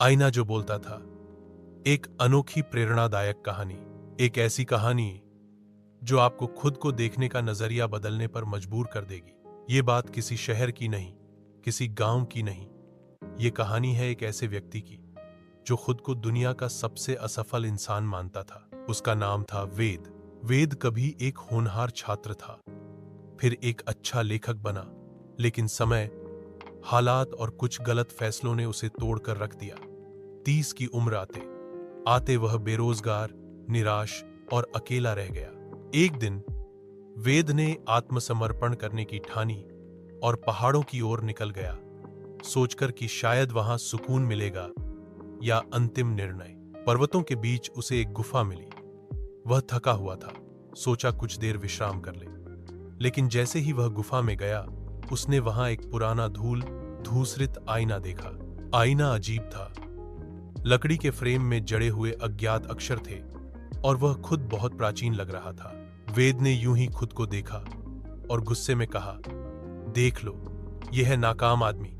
आईना जो बोलता था। एक अनोखी प्रेरणादायक कहानी, एक ऐसी कहानी जो आपको खुद को देखने का नजरिया बदलने पर मजबूर कर देगी। ये बात किसी शहर की नहीं, किसी गांव की नहीं, ये कहानी है एक ऐसे व्यक्ति की जो खुद को दुनिया का सबसे असफल इंसान मानता था। उसका नाम था वेद। वेद कभी एक होनहार छात्र था, फिर एक अच्छा लेखक बना, लेकिन समय, हालात और कुछ गलत फैसलों ने उसे तोड़कर रख दिया। 30 की उम्र आते आते वह बेरोजगार, निराश और अकेला रह गया। एक दिन वेद ने आत्मसमर्पण करने की ठानी और पहाड़ों की ओर निकल गया, सोचकर कि शायद वहां सुकून मिलेगा या अंतिम निर्णय। पर्वतों के बीच उसे एक गुफा मिली। वह थका हुआ था, सोचा कुछ देर विश्राम कर ले। लेकिन जैसे ही वह गुफा में गया, उसने वहां एक पुराना धूसरित आईना देखा। आईना अजीब था। लकड़ी के फ्रेम में जड़े हुए अज्ञात अक्षर थे और वह खुद बहुत प्राचीन लग रहा था। वेद ने यूं ही खुद को देखा और गुस्से में कहा, देख लो, यह है नाकाम आदमी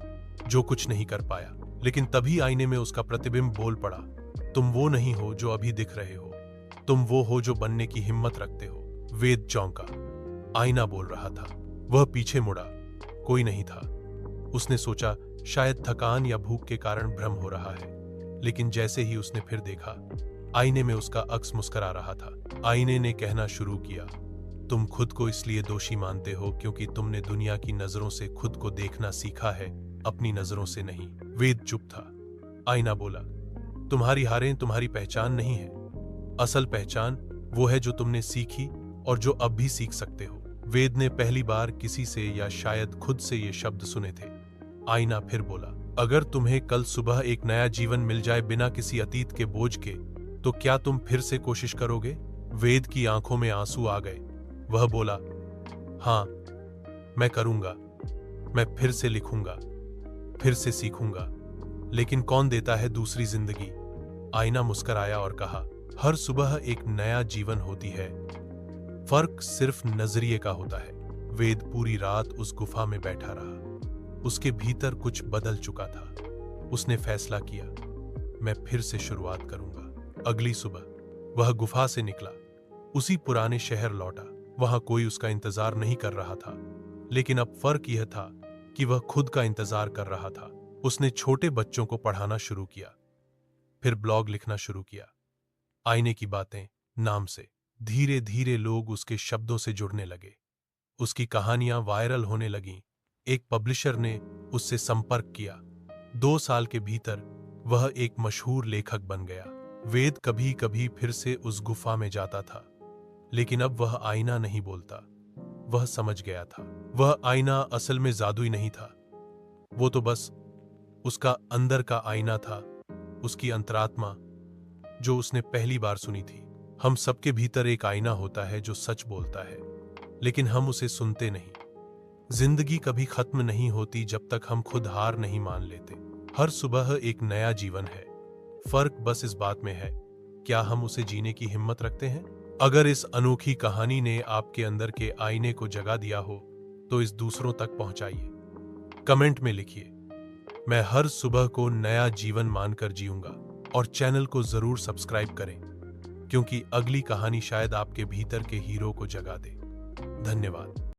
जो कुछ नहीं कर पाया। लेकिन तभी आईने में उसका प्रतिबिंब बोल पड़ा, तुम वो नहीं हो जो अभी दिख रहे हो, तुम वो हो जो बनने की हिम्मत रखते हो। वेद चौंका। आईना बोल रहा था। वह पीछे मुड़ा, कोई नहीं था। उसने सोचा शायद थकान या भूख के कारण भ्रम हो रहा है, लेकिन जैसे ही उसने फिर देखा, आईने में उसका अक्स मुस्कुरा रहा था। आईने ने कहना शुरू किया, तुम खुद को इसलिए दोषी मानते हो क्योंकि तुमने दुनिया की नजरों से खुद को देखना सीखा है, अपनी नजरों से नहीं। वेद चुप था। आईना बोला, तुम्हारी हारें तुम्हारी पहचान नहीं है। असल पहचान वो है जो तुमने सीखी और जो अब भी सीख सकते हो। वेद ने पहली बार किसी से या शायद खुद से ये शब्द सुने थे। आईना फिर बोला, अगर तुम्हें कल सुबह एक नया जीवन मिल जाए बिना किसी अतीत के बोझ के, तो क्या तुम फिर से कोशिश करोगे? वेद की आंखों में आंसू आ गए। वह बोला, हाँ, मैं करूंगा। मैं फिर से लिखूंगा, फिर से सीखूंगा। लेकिन कौन देता है दूसरी जिंदगी? आईना मुस्कुराया और कहा, हर सुबह एक नया जीवन होती है, फर्क सिर्फ नजरिए का होता है। वेद पूरी रात उस गुफा में बैठा रहा। उसके भीतर कुछ बदल चुका था। उसने फैसला किया, मैं फिर से शुरुआत करूंगा। अगली सुबह वह गुफा से निकला, उसी पुराने शहर लौटा। वहां कोई उसका इंतजार नहीं कर रहा था, लेकिन अब फर्क यह था कि वह खुद का इंतजार कर रहा था। उसने छोटे बच्चों को पढ़ाना शुरू किया, फिर ब्लॉग लिखना शुरू किया, आईने की बातें नाम से। धीरे धीरे लोग उसके शब्दों से जुड़ने लगे। उसकी कहानियां वायरल होने लगीं। एक पब्लिशर ने उससे संपर्क किया। 2 साल के भीतर वह एक मशहूर लेखक बन गया। वेद कभी कभी फिर से उस गुफा में जाता था, लेकिन अब वह आईना नहीं बोलता। वह समझ गया था, वह आईना असल में जादुई नहीं था। वो तो बस उसका अंदर का आईना था, उसकी अंतरात्मा जो उसने पहली बार सुनी थी। हम सबके भीतर एक आईना होता है जो सच बोलता है, लेकिन हम उसे सुनते नहीं। जिंदगी कभी खत्म नहीं होती जब तक हम खुद हार नहीं मान लेते। हर सुबह एक नया जीवन है, फर्क बस इस बात में है, क्या हम उसे जीने की हिम्मत रखते हैं? अगर इस अनोखी कहानी ने आपके अंदर के आईने को जगा दिया हो, तो इस दूसरों तक पहुंचाइए। कमेंट में लिखिए, मैं हर सुबह को नया जीवन मानकर जीऊंगा। और चैनल को जरूर सब्सक्राइब करें, क्योंकि अगली कहानी शायद आपके भीतर के हीरो को जगा दे। धन्यवाद।